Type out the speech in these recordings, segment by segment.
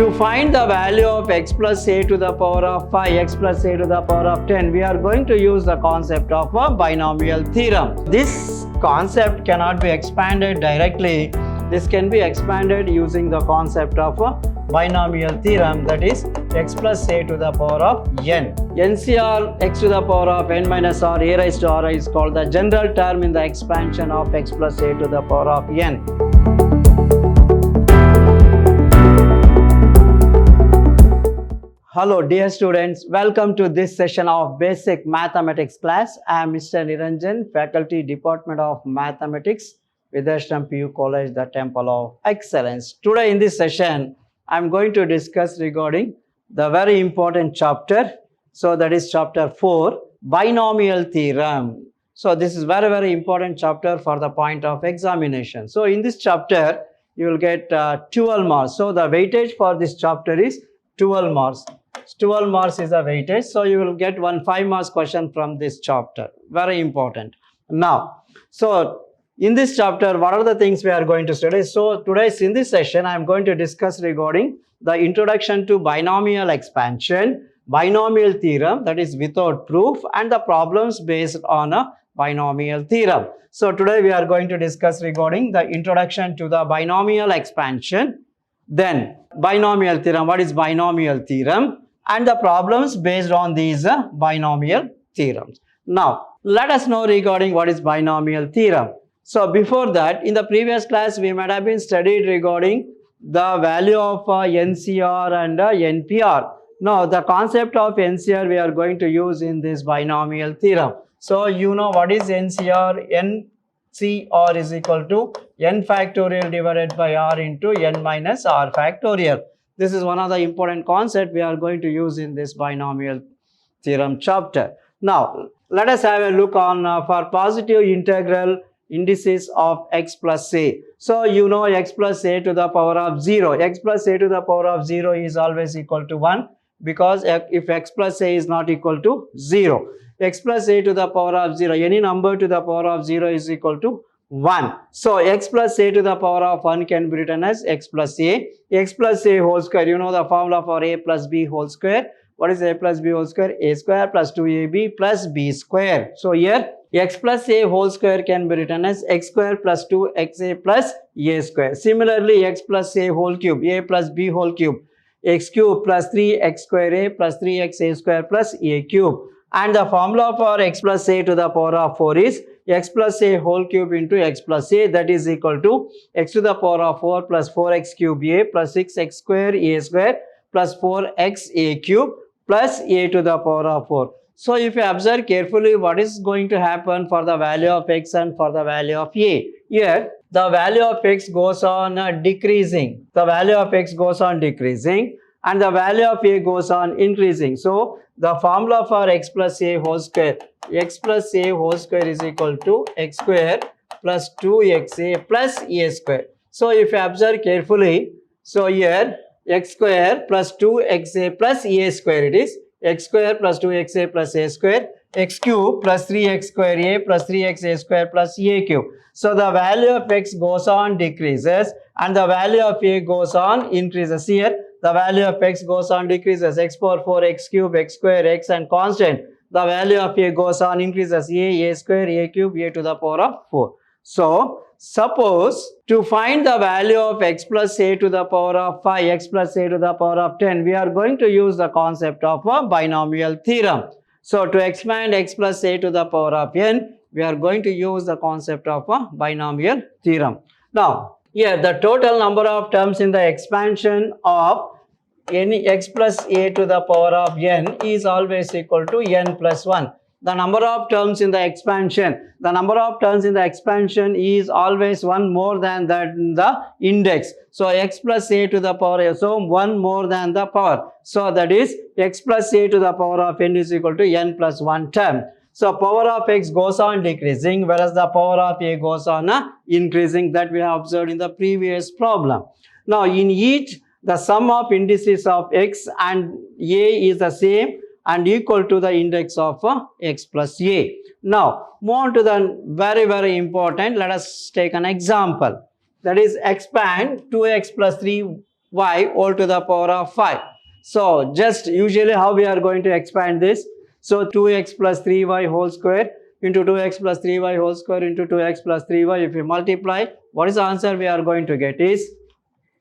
To find the value of x plus a to the power of 5, x plus a to the power of 10, we are going to use the concept of a binomial theorem. This concept cannot be expanded directly. This can be expanded using the concept of a binomial theorem, that is x plus a to the power of n. NCR x to the power of n minus r a raised to r is called the general term in the expansion of x plus a to the power of n. Hello dear students, welcome to this session of basic mathematics class. I am Mr. Niranjan, faculty department of mathematics, Vidhyaashram PU College, the Temple of Excellence. Today in this session, I am going to discuss regarding the very important chapter. So that is chapter 4, Binomial Theorem. So this is very important chapter for the point of examination. So in this chapter, you will get 12 marks. So the weightage for this chapter is 12 marks. 12 marks is the weightage. So you will get one 5 marks question from this chapter. Very important. Now, so in this chapter, what are the things we are going to study? So today's in this session, I am going to discuss regarding the introduction to binomial expansion, binomial theorem, that is without proof, and the problems based on a binomial theorem. So today we are going to discuss regarding the introduction to the binomial expansion, then binomial theorem, what is binomial theorem, and the problems based on these binomial theorems. Now, let us know regarding what is binomial theorem. So before that, in the previous class, we might have been studied regarding the value of NCR and NPR. Now, the concept of NCR we are going to use in this binomial theorem. So, you know what is NCR? NCR is equal to n factorial divided by r into n minus r factorial. This is one of the important concepts we are going to use in this binomial theorem chapter. Now, let us have a look on for positive integral indices of x plus a. So, you know x plus a to the power of 0. X plus a to the power of 0 is always equal to 1 because if x plus a is not equal to 0. X plus a to the power of 0, any number to the power of 0 is equal to 1. So, x plus a to the power of 1 can be written as x plus a. X plus a whole square, you know the formula for a plus b whole square. What is a plus b whole square? A square plus 2ab plus b square. So, here x plus a whole square can be written as x square plus 2xa plus a square. Similarly, x plus a whole cube, a plus b whole cube, x cube plus 3x square a plus 3xa square plus a cube. And the formula for x plus a to the power of 4 is x plus a whole cube into x plus a, that is equal to x to the power of 4 plus 4x cube a plus 6x square a square plus 4x a cube plus a to the power of 4. So, if you observe carefully what is going to happen for the value of x and for the value of a. Here, the value of x goes on decreasing. The value of x goes on decreasing and the value of a goes on increasing. So, the formula for x plus a whole square, x plus a whole square is equal to x square plus 2xa plus a square. So, if you observe carefully, so here x square plus 2xa plus a square, it is x square plus 2xa plus a square, x cube plus 3x square a plus 3xa square plus a cube. So, the value of x goes on decreases and the value of a goes on increases. Here, the value of x goes on decreases, x power 4, x cube, x square, x and constant. The value of a goes on increases, a square, a cube, a to the power of 4. So, suppose to find the value of x plus a to the power of 5, x plus a to the power of 10, we are going to use the concept of a binomial theorem. So, to expand x plus a to the power of n, we are going to use the concept of a binomial theorem. Now, here the total number of terms in the expansion of any x plus a to the power of n is always equal to n plus 1. The number of terms in the expansion, is always 1 more than that in the index. So, x plus a to the power, so 1 more than the power. So, that is x plus a to the power of n is equal to n plus 1 term. So, power of x goes on decreasing whereas the power of a goes on increasing, that we have observed in the previous problem. Now, in each, the sum of indices of x and a is the same and equal to the index of x plus a. Now, move on to the very important, let us take an example. That is expand 2x plus 3 y whole to the power of 5. So just usually how we are going to expand this? So 2x plus 3y whole square into 2x plus 3y whole square into 2x plus 3y. If we multiply, what is the answer we are going to get is,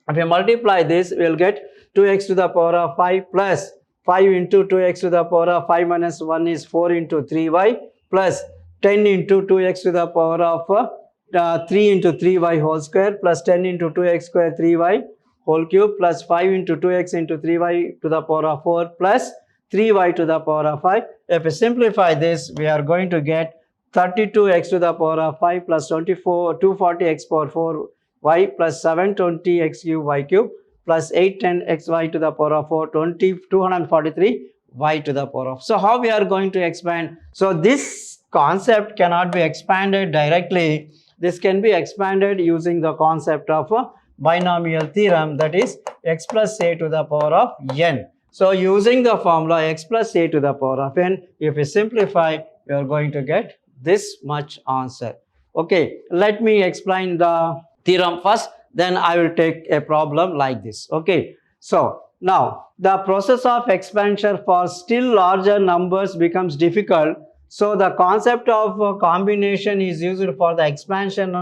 if we multiply this, we will get 2x to the power of 5 plus 5 into 2x to the power of 5 minus 1 is 4 into 3y plus 10 into 2x to the power of 3 into 3y whole square plus 10 into 2x square 3y whole cube plus 5 into 2x into 3y to the power of 4 plus 3y to the power of 5. If we simplify this, we are going to get 32x to the power of 5 plus 240x power 4 y plus 720x cube y cube plus 810xy to the power of 4, 243 y to the power of. So how we are going to expand? So this concept cannot be expanded directly. This can be expanded using the concept of a binomial theorem, that is x plus a to the power of n. So using the formula x plus a to the power of n, if we simplify, we are going to get this much answer. Okay, let me explain the theorem first, then I will take a problem like this. Okay, so now the process of expansion for still larger numbers becomes difficult. So the concept of combination is used for the expansion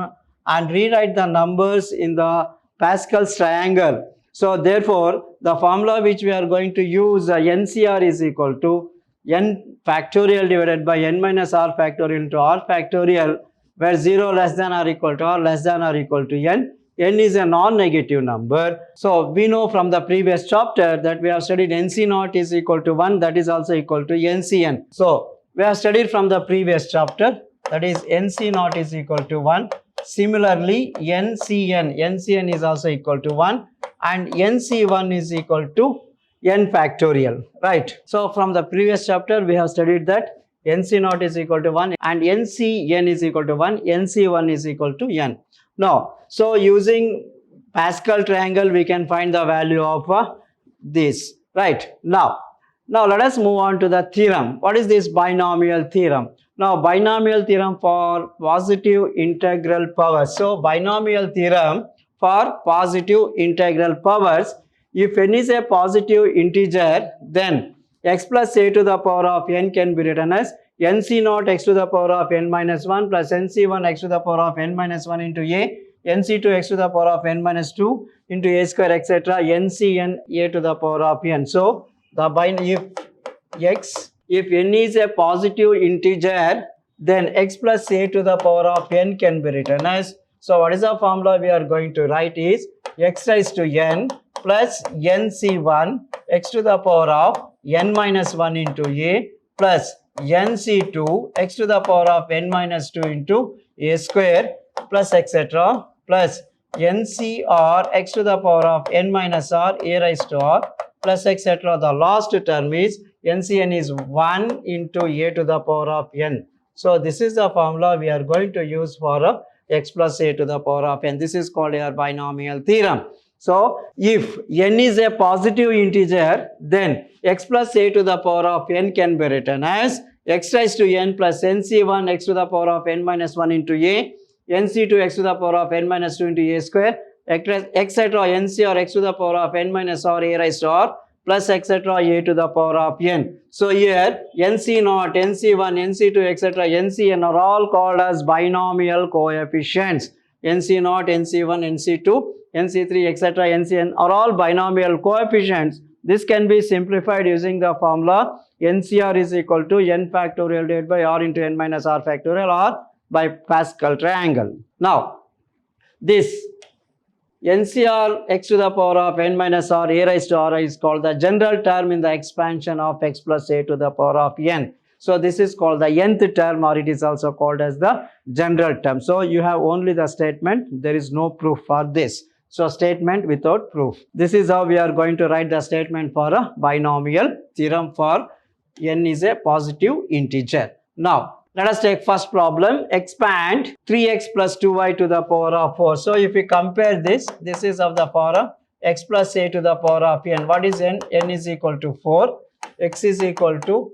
and rewrite the numbers in the Pascal's triangle. So therefore, the formula which we are going to use, NCR is equal to n factorial divided by n minus r factorial into r factorial, where 0 less than or equal to r less than or equal to n. N is a non-negative number. So we know from the previous chapter that we have studied NC naught is equal to 1, that is also equal to NCN. So we have studied from the previous chapter, that is NC naught is equal to 1. Similarly, NCN is also equal to 1 and NC1 is equal to n factorial, right? So from the previous chapter we have studied that NC naught is equal to 1 and NCN is equal to 1, NC1 is equal to n. Now, so using Pascal triangle we can find the value of this, right? Now let us move on to the theorem. What is this binomial theorem? Now binomial theorem for positive integral powers. So binomial theorem for positive integral powers. If n is a positive integer, then x plus a to the power of n can be written as nc naught x to the power of n minus 1 plus nc1 x to the power of n minus 1 into a, nc2 x to the power of n minus 2 into a square, etc. ncn a to the power of n. So if n is a positive integer, then x plus a to the power of n can be written as, so what is the formula we are going to write is x raised to n plus nc1 x to the power of n minus 1 into a plus nc2 x to the power of n minus 2 into a square plus etc. plus ncr x to the power of n minus r a raised to r plus etc. The last term is ncn is 1 into a to the power of n. So this is the formula we are going to use for x plus a to the power of n. This is called a binomial theorem. So if n is a positive integer, then x plus a to the power of n can be written as x raised to n plus nc1 x to the power of n minus 1 into a, nc2 x to the power of n minus 2 into a square, etc. nc or x to the power of n minus r a raised to r plus etc. a to the power of n. So here nc naught, nc1, nc2, etc. ncn are all called as binomial coefficients. nc naught, nc1, nc2, nc3, etc. ncn are all binomial coefficients. This can be simplified using the formula ncr is equal to n factorial divided by r into n minus r factorial or by Pascal triangle. Now this ncr x to the power of n minus r a raised to r is called the general term in the expansion of x plus a to the power of n. So this is called the nth term, or it is also called as the general term. So you have only the statement, there is no proof for this. So statement without proof. This is how we are going to write the statement for a binomial theorem for n is a positive integer. Now let us take first problem. Expand 3x plus 2y to the power of 4. So if we compare this is of the power of x plus a to the power of n. What is n? N is equal to 4, x is equal to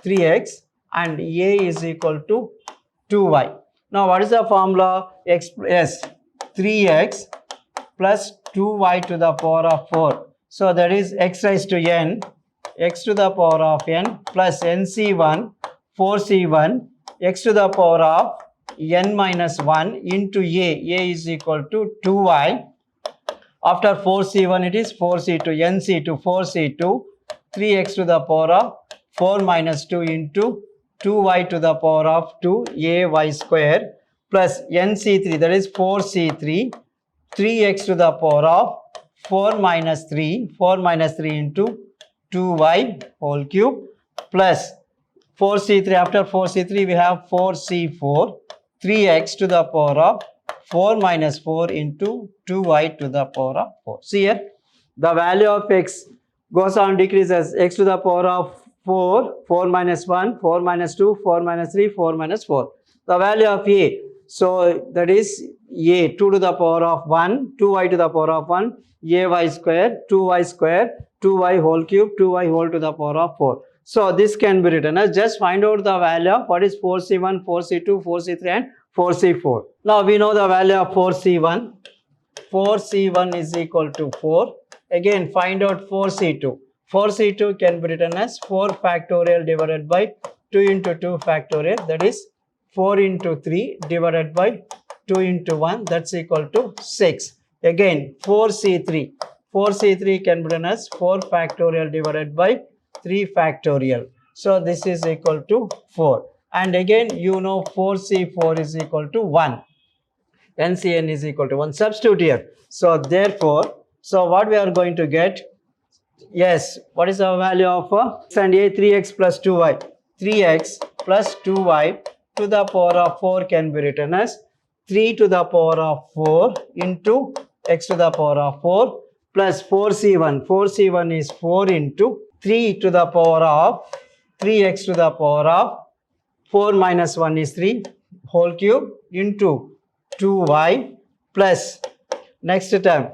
3x and a is equal to 2y. Now what is the formula? X plus 3x plus 2y to the power of 4. So that is x raised to n, x to the power of n plus nc1, 4c1, x to the power of n minus 1 into a is equal to 2y. After 4c1 it is 4c2, nc2, 4c2, 3x to the power of 4 minus 2 into 2y to the power of 2 ay square plus nc3, that is 4c3, 3x to the power of 4 minus 3 into 2y whole cube plus 4c3. After 4c3 we have 4c4, 3x to the power of 4 minus 4 into 2y to the power of 4. See here, the value of x goes on decreases, x to the power of 4, 4 minus 1, 4 minus 2, 4 minus 3, 4 minus 4. The value of a, so that is a, 2 to the power of 1, 2y to the power of 1, ay square, 2y whole cube, 2y whole to the power of 4. So this can be written as, just find out the value of what is 4c1, 4c2, 4c3 and 4c4. Now we know the value of 4c1. 4c1 is equal to 4. Again find out 4c2. 4c2 can be written as 4 factorial divided by 2 into 2 factorial, that is 4 into 3 divided by 2 into 1, that's equal to 6. Again 4c3. 4c3 can be written as 4 factorial divided by 3 factorial. So this is equal to 4. And again you know 4c4 is equal to 1. NCN is equal to 1. Substitute here. So therefore, so what we are going to get? Yes, what is the value of x and a? 3x plus 2y. 3x plus 2y to the power of 4 can be written as 3 to the power of 4 into x to the power of 4 plus 4c1. 4c1 is 4 into 3 to the power of 3x to the power of 4 minus 1 is 3 whole cube into 2y plus next term.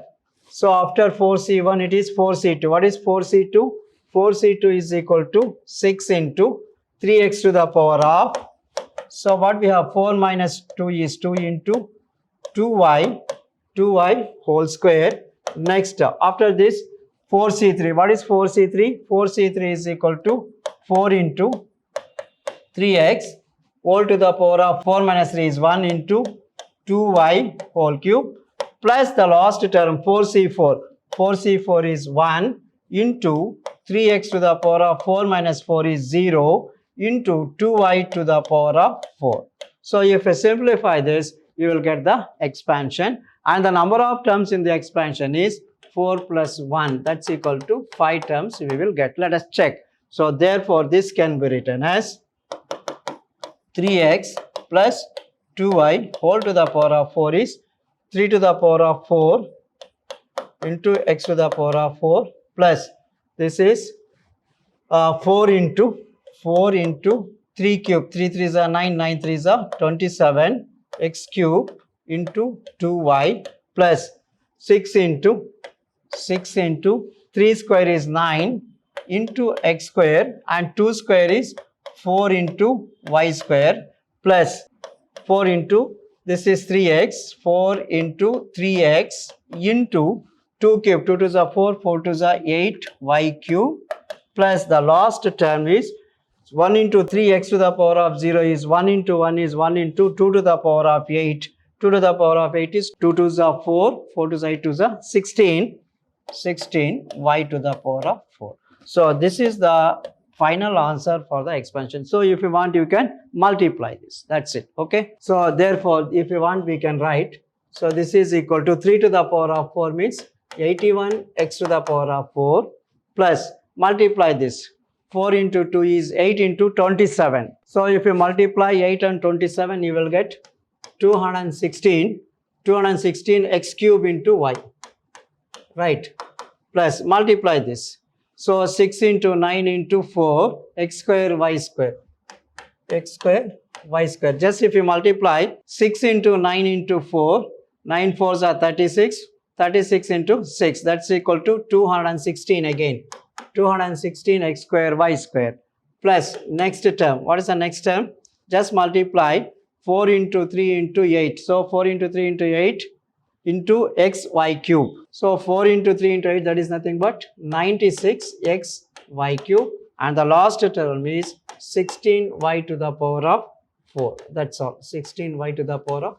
So after 4c1 it is 4c2. What is 4c2? 4c2 is equal to 6 into 3x to the power of, so what we have, 4 minus 2 is 2 into 2y whole square. Next after this 4c3. What is 4c3? 4c3 is equal to 4 into 3x whole to the power of 4 minus 3 is 1 into 2y whole cube plus the last term 4c4. 4c4 is 1 into 3x to the power of 4 minus 4 is 0 into 2y to the power of 4. So if you simplify this, you will get the expansion, and the number of terms in the expansion is 4 plus 1, that's equal to 5 terms we will get. Let us check. So therefore this can be written as 3x plus 2y whole to the power of 4 is 3 to the power of 4 into x to the power of 4 plus this is 4 into 3 cube, 3 3s are 9, 9 3s are 27, x cube into 2y plus 6 into 3 square is 9 into x square and 2 square is 4 into y square plus 4 into this is 3x, 4 into 3x into 2 cube, 2 2s are 4, 4 2s are 8 y cube plus the last term is 1 into 3x to the power of 0 is 1 into 1 is 1 into 2 to the power of 8. 2 to the power of 8 is 2 2s are 4, 4 2s are 8 2s are 16, 16 y to the power of 4. So this is the final answer for the expansion. So if you want, you can multiply this. That's it. Okay. So therefore, if you want, we can write. So this is equal to 3 to the power of 4 means 81 x to the power of 4 plus multiply this. 4 into 2 is 8 into 27. So if you multiply 8 and 27, you will get 216 x cube into y. Right. Plus multiply this. So 6 into 9 into 4, x square, y square. X square, y square. Just if you multiply 6 into 9 into 4, 9 4s are 36, 36 into 6, that's equal to 216 again. 216 x square, y square. Plus next term. What is the next term? Just multiply 4 into 3 into 8. So 4 into 3 into 8, into xy cube. So 4 into 3 into 8, that is nothing but 96xy cube, and the last term is 16y to the power of 4. That's all. 16y to the power of.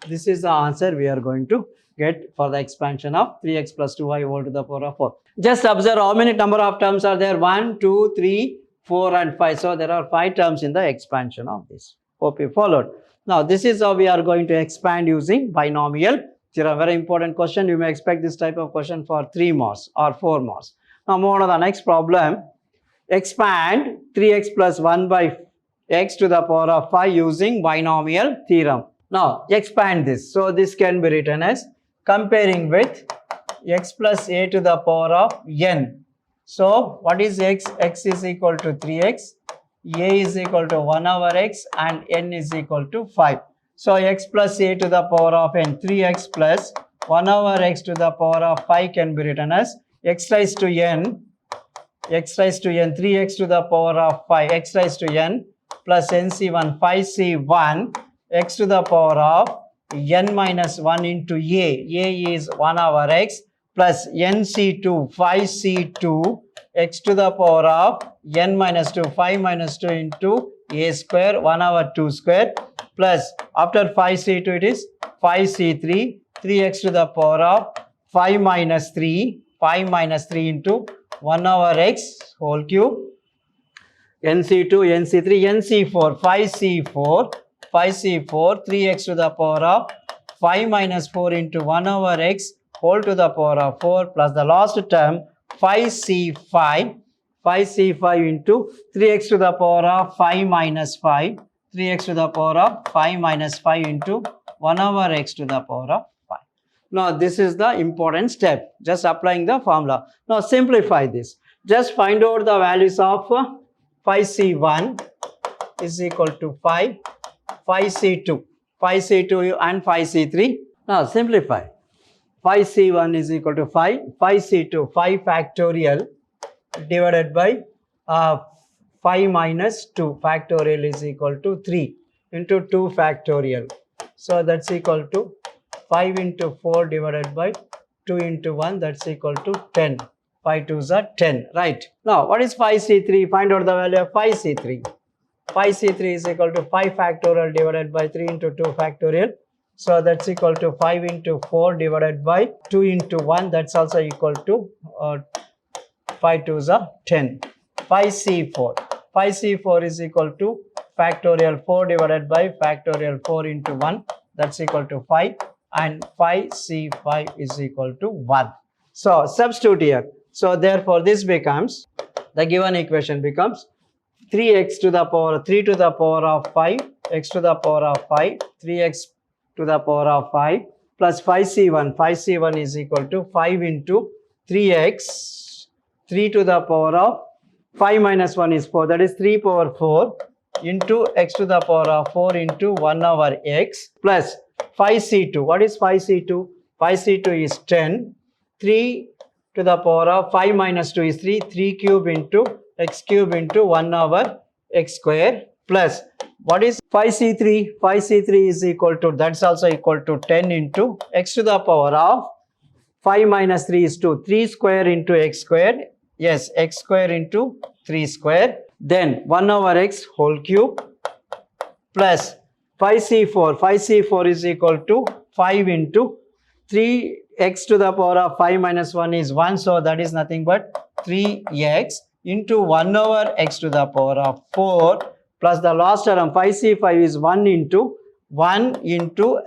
This is the answer we are going to get for the expansion of 3x plus 2y whole to the power of 4. Just observe how many number of terms are there. 1, 2, 3, 4 and 5. So there are 5 terms in the expansion of this. Hope you followed. Now this is how we are going to expand using binomial theorem. Very important question. You may expect this type of question for 3 marks or 4 marks. Now move on to the next problem. Expand 3x plus 1 by x to the power of 5 using binomial theorem. Now expand this. So this can be written as comparing with x plus a to the power of n. So what is x? X is equal to 3x, a is equal to 1 over x, and n is equal to 5. So x plus a to the power of n, 3x plus 1 over x to the power of 5 can be written as x raised to n, 3x to the power of 5, x raised to n plus nc1, 5c1, x to the power of n minus 1 into a is 1 over x, plus nc2, 5c2, x to the power of n minus 2, 5 minus 2 into a square, 1 over 2 square, plus after 5c2 it is 5c3, 3x to the power of 5 minus 3 into 1 over x whole cube, nc2, nc3, nc4, 5c4, 3x to the power of 5 minus 4 into 1 over x whole to the power of 4, plus the last term 5c5 into 3x to the power of 5 minus 5, 3x to the power of 5 minus 5 into 1 over x to the power of 5. Now this is the important step, just applying the formula. Now simplify this. Just find out the values of 5c1 is equal to 5, 5c2 and 5c3. Now simplify. 5c1 is equal to 5, 5c2, 5 factorial divided by 5 minus 2 factorial is equal to 3 into 2 factorial. So that's equal to 5 into 4 divided by 2 into 1, that's equal to 10. 5 2s are 10, right? Now what is 5c3? Find out the value of 5c3. 5c3 is equal to 5 factorial divided by 3 into 2 factorial. So that's equal to 5 into 4 divided by 2 into 1. That's also equal to 5 2s are 10. 5c4. 5c4 is equal to factorial 4 divided by factorial 4 into 1. That's equal to 5. And 5c5 is equal to 1. So substitute here. So therefore this becomes, the given equation becomes 3x to the power 3 to the power of 5, x to the power of 5, 3x to the power of 5 plus 5c1. 5c1 is equal to 5 into 3x, 3 to the power of 5 minus 1 is 4, that is 3 power 4 into x to the power of 4 into 1 over x plus 5c2. What is 5c2? 5c2 is 10. 3 to the power of 5 minus 2 is 3. 3 cube into x cube into 1 over x square plus what is 5c3? 5c3 is equal to, that's also equal to 10 into x to the power of 5 minus 3 is 2. 3 square into x square. Yes, x square into 3 square. Then 1 over x whole cube plus 5c4. 5c4 is equal to 5 into 3x to the power of 5 minus 1 is 1. So that is nothing but 3x into 1 over x to the power of 4 plus the last term 5c5 is 1 into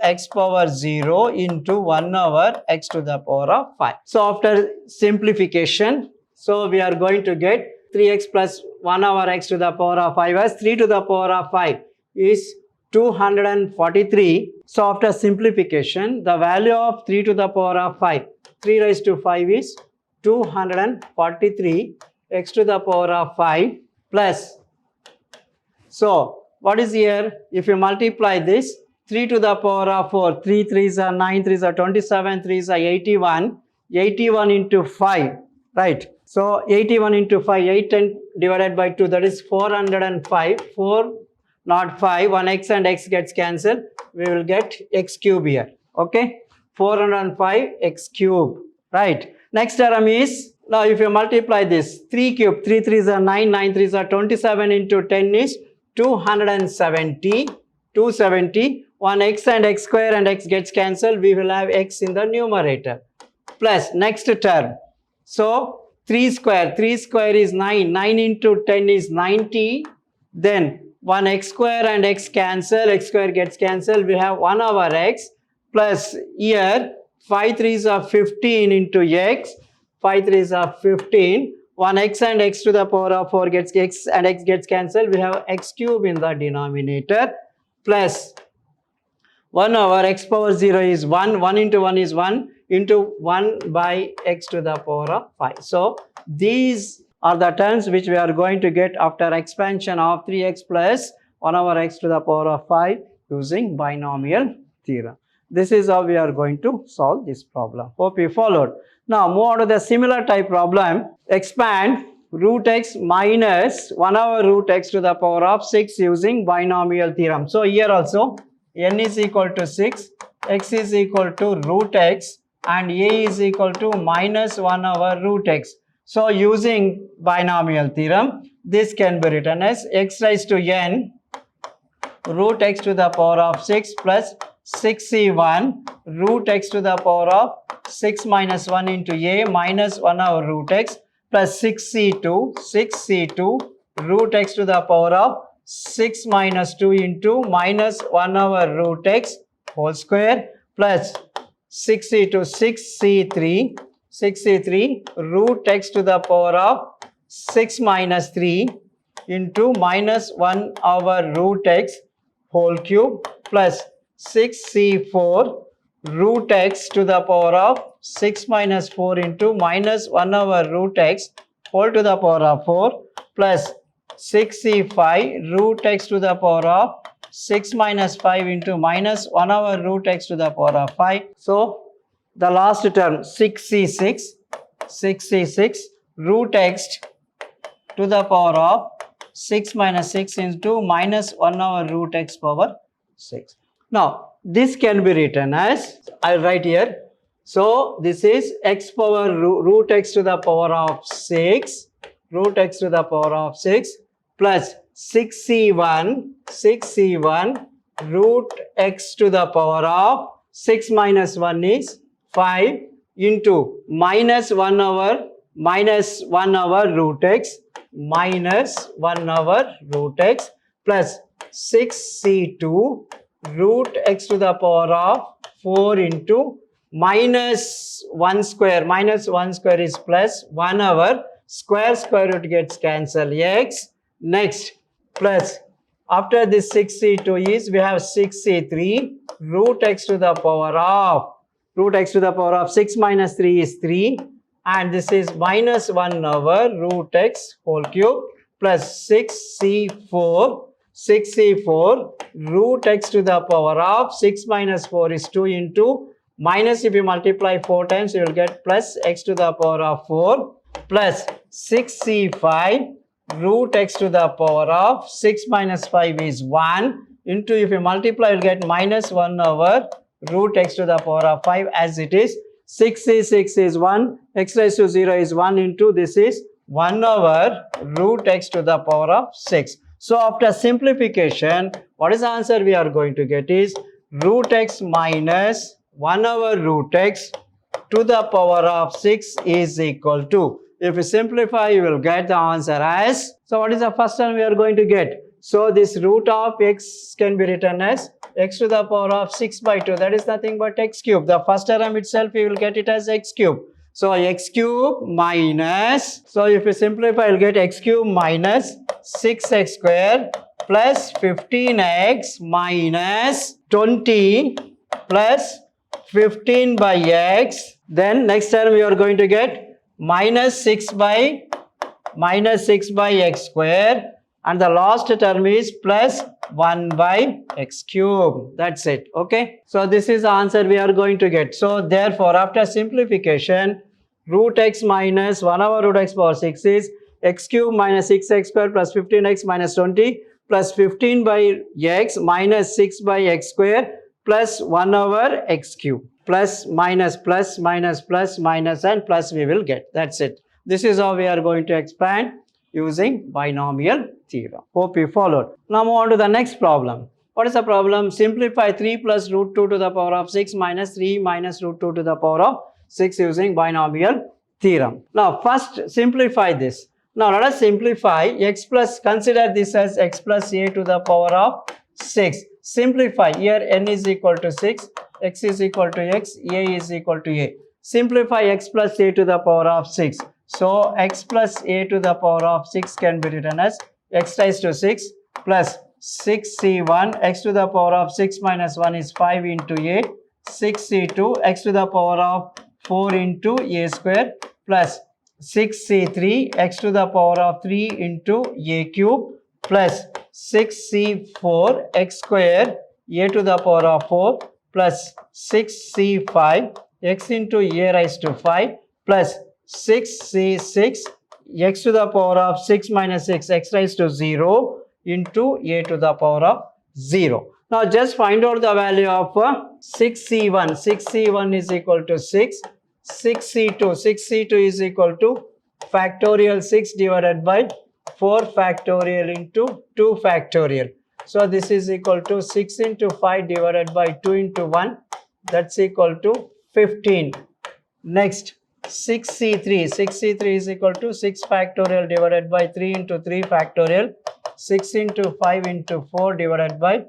x power 0 into 1 over x to the power of 5. So after simplification, so we are going to get 3x plus 1 over x to the power of 5 as 3 to the power of 5 is 243. So after simplification, the value of 3 to the power of 5, 3 raised to 5 is 243 x to the power of 5 plus, so what is here? If you multiply this, 3 to the power of 4, 3 3s are 9, 3s are 27, 3s are 81, 81 into 5, right? So 81 into 5, 8 10 divided by 2, that is 405, 4 not 5, 1 x and x gets cancelled, we will get x cube here, okay? 405 x cube, right? Next term is, now if you multiply this, 3 cube, 3 3s are 9, 9 3s are 27 into 10 is 270, 270, 1 x and x square and x gets cancelled, we will have x in the numerator. Plus next term, so 3 square is 9, 9 into 10 is 90, then 1 x square and x cancel, x square gets cancelled, we have 1 over x, plus here 5 3s are 15 into x, 5 3s are 15, 1 x and x to the power of 4 gets x and x gets cancelled, we have x cube in the denominator, plus 1 over x power 0 is 1, 1 into 1 is 1, into 1 by x to the power of 5. So these are the terms which we are going to get after expansion of 3x plus 1 over x to the power of 5 using binomial theorem. This is how we are going to solve this problem. Hope you followed. Now move on to the similar type problem. Expand root x minus 1 over root x to the power of 6 using binomial theorem. So here also n is equal to 6, x is equal to root x and a is equal to minus 1 over root x. So using binomial theorem, this can be written as x raised to n root x to the power of 6 plus 6c1 root x to the power of 6 minus 1 into a minus 1 over root x plus 6c2 root x to the power of 6 minus 2 into minus 1 over root x whole square plus 6c3 root x to the power of 6 minus 3 into minus 1 over root x whole cube plus 6c4 root x to the power of 6 minus 4 into minus 1 over root x whole to the power of 4 plus 6c5 root x to the power of 6 minus 5 into minus 1 over root x to the power of 5. So the last term 6c6 root x to the power of 6 minus 6 into minus 1 over root x power 6. Now this can be written as, I'll write here, so this is x power root x to the power of 6 root x to the power of 6 plus 6c1 root x to the power of 6 minus 1 is 5 into minus 1 over root x minus 1 over root x plus 6c2 root x to the power of 4 into minus 1 square is plus 1 over square root gets cancelled x. Next plus after this 6c2 is we have 6c3 root x to the power of 6 minus 3 is 3 and this is minus 1 over root x whole cube plus 6c4 root x to the power of 6 minus 4 is 2 into minus, if you multiply 4 times you will get plus x to the power of 4 plus 6c5 root x to the power of 6 minus 5 is 1 into, if you multiply you will get minus 1 over root x to the power of 5 as it is. 6c6 is 1, x raised to 0 is 1 into this is 1 over root x to the power of 6. So after simplification, what is the answer we are going to get is root x minus 1 over root x to the power of 6 is equal to, if you simplify you will get the answer as, so what is the first term we are going to get? So this root of x can be written as x to the power of 6 by 2, that is nothing but x cube. The first term itself you will get it as x cube. So x cube minus, so if you simplify you will get x cube minus 6x square plus 15x minus 20 plus 15 by x. Then next term we are going to get minus 6 by x square and the last term is plus 1 by x cube. That's it. Okay. So this is the answer we are going to get. So therefore after simplification, root x minus 1 over root x power 6 is x cube minus 6x square plus 15x minus 20 plus 15 by x minus 6 by x square plus 1 over x cube. plus, minus, plus, minus, plus, minus, and plus we will get. That's it. This is how we are going to expand using binomial theorem. Hope you followed. Now move on to the next problem. What is the problem? Simplify 3 plus root 2 to the power of 6 minus 3 minus root 2 to the power of 6 using binomial theorem. Now first simplify this. Now let us simplify x plus, consider this as x plus a to the power of 6. Simplify, here n is equal to 6, x is equal to x, a is equal to a. Simplify x plus a to the power of 6. So x plus a to the power of 6 can be written as x raised to 6 plus 6c1, x to the power of 6 minus 1 is 5 into a, 6c2, x to the power of 4 into a square plus 6c3, x to the power of 3 into a cube plus 6c4, x square, a to the power of 4 plus 6c5, x into a raised to 5 plus 6c6, x to the power of 6 minus 6, x raised to 0 into a to the power of 0. Now just find out the value of 6c1. 6c1 is equal to 6. 6c2. 6c2 is equal to factorial 6 divided by 4 factorial into 2 factorial. So this is equal to 6 into 5 divided by 2 into 1. That's equal to 15. Next, 6c3. 6c3 is equal to 6 factorial divided by 3 into 3 factorial. 6 into 5 into 4 divided by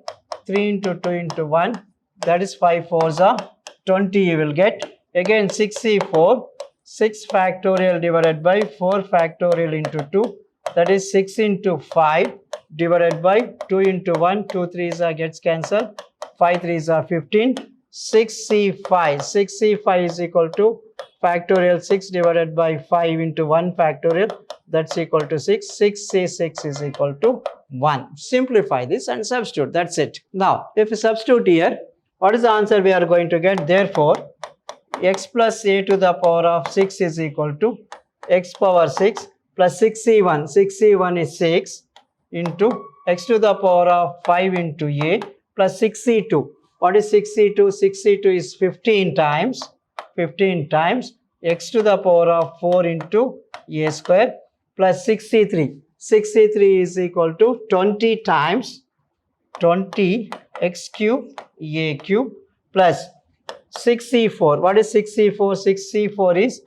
3 into 2 into 1. That is 5 4s are 20 you will get. Again 6c4. 6 factorial divided by 4 factorial into 2. That is 6 into 5 divided by 2 into 1. 2 3s are gets cancelled. 5 3s are 15. 6c5. 6c5 is equal to factorial 6 divided by 5 into 1 factorial. That's equal to 6. 6c6 is equal to 1. Simplify this and substitute. That's it. Now, if you substitute here, what is the answer we are going to get? Therefore, x plus a to the power of 6 is equal to x power 6 plus 6c1. 6c1 is 6 into x to the power of 5 into a plus 6c2. What is 6c2? 6c2 is 15 times x to the power of 4 into a square plus 6c3. 6c3 is equal to 20 times 20 x cube a cube plus 6c4. What is 6c4? 6c4 is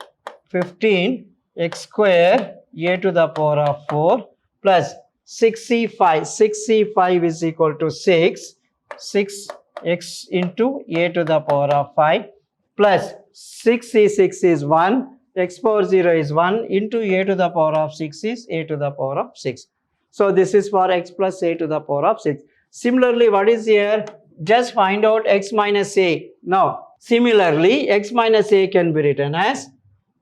15 x square a to the power of 4 plus 6c5. 6c5 is equal to 6x into a to the power of 5 plus 6c6 is 1, x power 0 is 1 into a to the power of 6 is a to the power of 6. So this is for x plus a to the power of 6. Similarly, what is here? Just find out x minus a. Now, similarly, x minus a can be written as,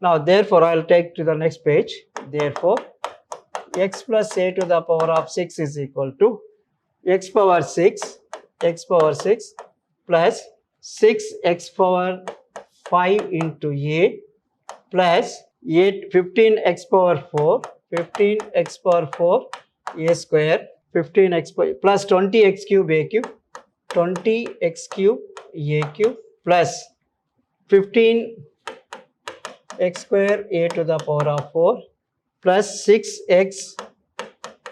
now therefore I will take to the next page. Therefore, x plus a to the power of 6 is equal to x power 6 plus 6x power 5 into a plus 15x power 4 a square 15x plus 20x cube a cube 20x cube a cube plus 15x square a to the power of 4 plus 6x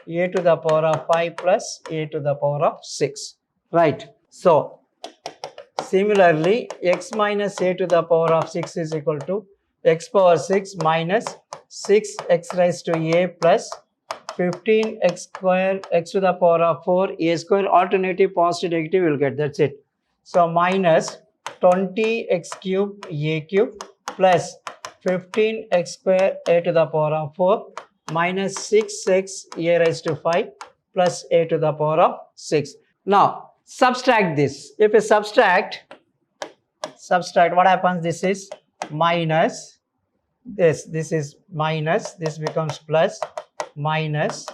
a to the power of 5 plus a to the power of 6. Right. So, similarly, x minus a to the power of 6 is equal to x power 6 minus 6x raised to a plus 15x square x to the power of 4 a square. Alternative positive negative will get. That's it. So, minus 20x cube a cube plus 15x square a to the power of 4 minus 6x a raised to 5 plus a to the power of 6. Now, subtract this. If you subtract, what happens? This is minus, this is minus, this becomes plus, minus,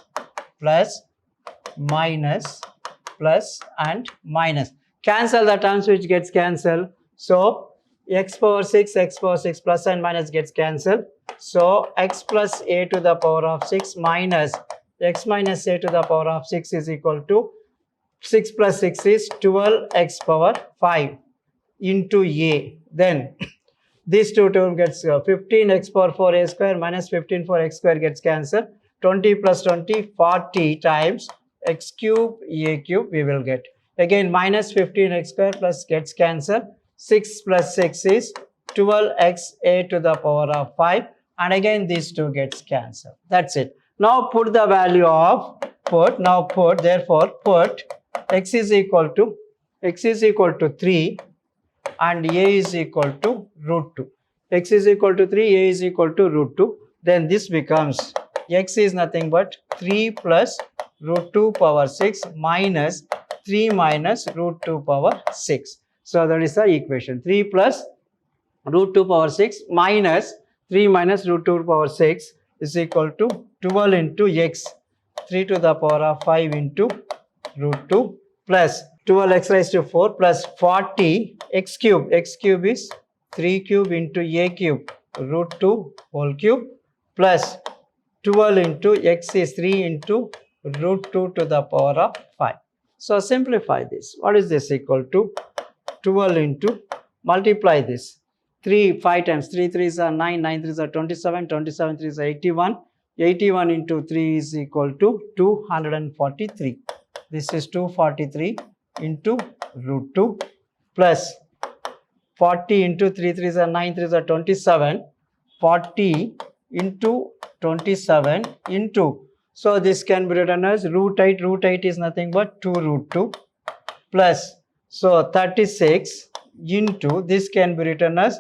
plus, minus, plus and minus. Cancel the terms which gets cancelled. So, x power 6 plus and minus gets cancelled. So, x plus a to the power of 6 minus x minus a to the power of 6 is equal to 6 plus 6 is 12x power 5 into a. Then these two terms gets 15x power 4a square minus 15 for x square gets cancelled. 20 plus 20, 40 times x cube a cube we will get. Again minus 15x square plus gets cancelled. 6 plus 6 is 12x a to the power of 5, and again these two gets cancelled. That's it. Now put the value of therefore put x is equal to 3 and a is equal to root 2. X is equal to 3, a is equal to root 2. Then this becomes x is nothing but 3 plus root 2 power 6 minus 3 minus root 2 power 6. So that is the equation. 3 plus root 2 power 6 minus 3 minus root 2 power 6 is equal to 12 into x 3 to the power of 5 into root 2 plus 12x raised to 4 plus 40 x cube. X cube is 3 cube into a cube root 2 whole cube plus 12 into x is 3 into root 2 to the power of 5. So simplify this. What is this equal to? 12 into, multiply this. 3, 5 times 3 3s are 9, 9 3s are 27, 27 3s are 81. 81 into 3 is equal to 243. This is 243 into root 2 plus 40 into 3 3s are 9 3s are 27. 40 into 27 into, so this can be written as root 8. Root 8 is nothing but 2 root 2 plus, so 36 into, this can be written as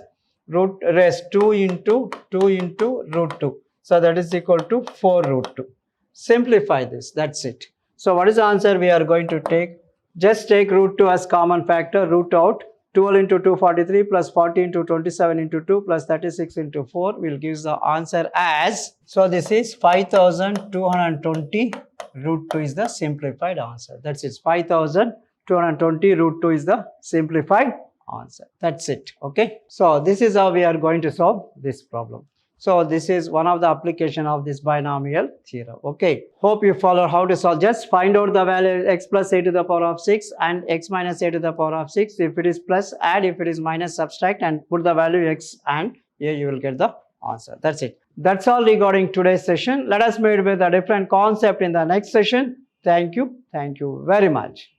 root rest 2 into root 2. So that is equal to 4 root 2. Simplify this. That's it. So what is the answer we are going to take? Just take root 2 as common factor. Root out 12 into 243 plus 40 into 27 into 2 plus 36 into 4 will give the answer as, so this is 5220 root 2 is the simplified answer. That's it. 5220 root 2 is the simplified answer. That's it. Okay. So this is how we are going to solve this problem. So this is one of the application of this binomial theorem. Okay. Hope you follow how to solve. Just find out the value x plus a to the power of 6 and x minus a to the power of 6. If it is plus, add. If it is minus, subtract and put the value x and here you will get the answer. That's it. That's all regarding today's session. Let us meet with a different concept in the next session. Thank you. Thank you very much.